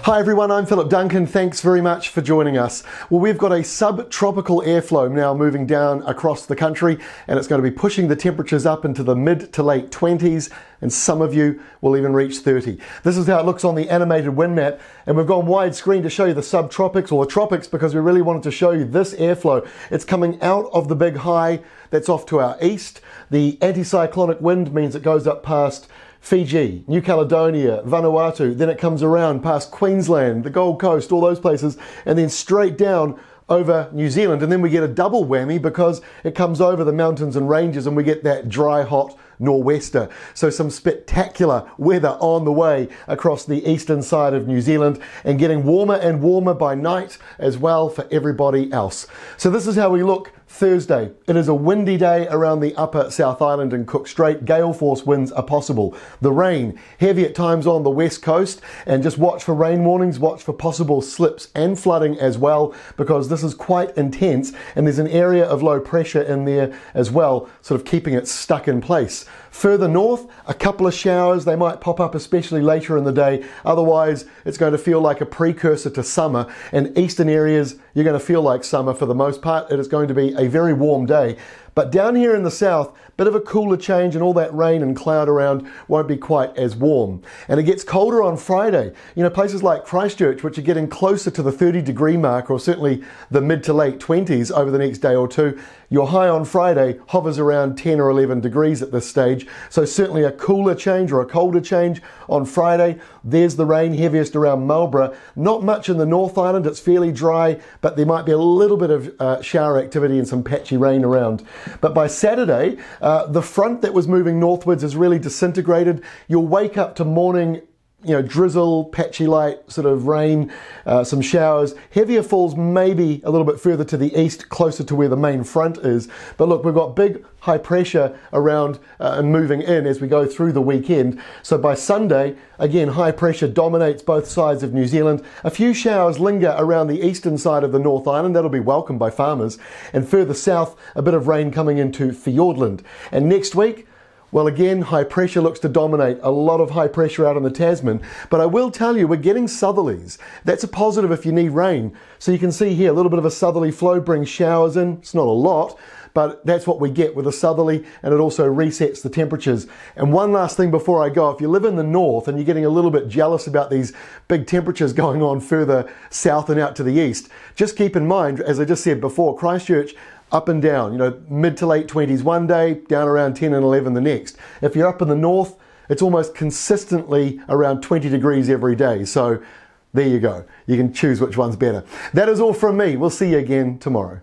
Hi everyone, I'm Philip Duncan. Thanks very much for joining us. Well, we've got a subtropical airflow now moving down across the country, and it's going to be pushing the temperatures up into the mid to late 20s, and some of you will even reach 30. This is how it looks on the animated wind map, and we've gone widescreen to show you the subtropics or the tropics because we really wanted to show you this airflow. It's coming out of the big high that's off to our east. The anticyclonic wind means it goes up past Fiji, New Caledonia, Vanuatu, then it comes around past Queensland, the Gold Coast, all those places, and then straight down over New Zealand. And then we get a double whammy because it comes over the mountains and ranges and we get that dry, hot nor'wester. So some spectacular weather on the way across the eastern side of New Zealand, and getting warmer and warmer by night as well for everybody else. So this is how we look Thursday. It is a windy day around the upper South Island and Cook Strait. Gale force winds are possible. The rain, heavy at times on the west coast, and just watch for rain warnings, watch for possible slips and flooding as well, because this is quite intense and there's an area of low pressure in there as well, sort of keeping it stuck in place. Further north, a couple of showers, they might pop up especially later in the day. Otherwise, it's going to feel like a precursor to summer. And eastern areas, you're going to feel like summer for the most part. It is going to be a very warm day. But down here in the south, bit of a cooler change, and all that rain and cloud around won't be quite as warm. And it gets colder on Friday. You know, places like Christchurch, which are getting closer to the 30-degree mark, or certainly the mid to late 20s over the next day or two. Your high on Friday hovers around 10 or 11 degrees at this stage. So certainly a cooler change or a colder change on Friday. There's the rain, heaviest around Marlborough. Not much in the North Island, it's fairly dry, but there might be a little bit of shower activity and some patchy rain around. But by Saturday, the front that was moving northwards is really disintegrated. You'll wake up to morning, drizzle, patchy light, sort of rain, some showers. Heavier falls maybe a little bit further to the east, closer to where the main front is. But look, we've got big high pressure around and moving in as we go through the weekend. So by Sunday, again, high pressure dominates both sides of New Zealand. A few showers linger around the eastern side of the North Island. That'll be welcome by farmers. And further south, a bit of rain coming into Fiordland. And next week, well, again, high pressure looks to dominate. A lot of high pressure out on the Tasman. But I will tell you, we're getting southerlies. That's a positive if you need rain. So you can see here, a little bit of a southerly flow brings showers in. It's not a lot, but that's what we get with a southerly, and it also resets the temperatures. And one last thing before I go, if you live in the north and you're getting a little bit jealous about these big temperatures going on further south and out to the east, just keep in mind, as I just said before, Christchurch, up and down, mid to late 20s one day, down around 10 and 11 the next. If you're up in the north, it's almost consistently around 20 degrees every day. So there you go. You can choose which one's better. That is all from me. We'll see you again tomorrow.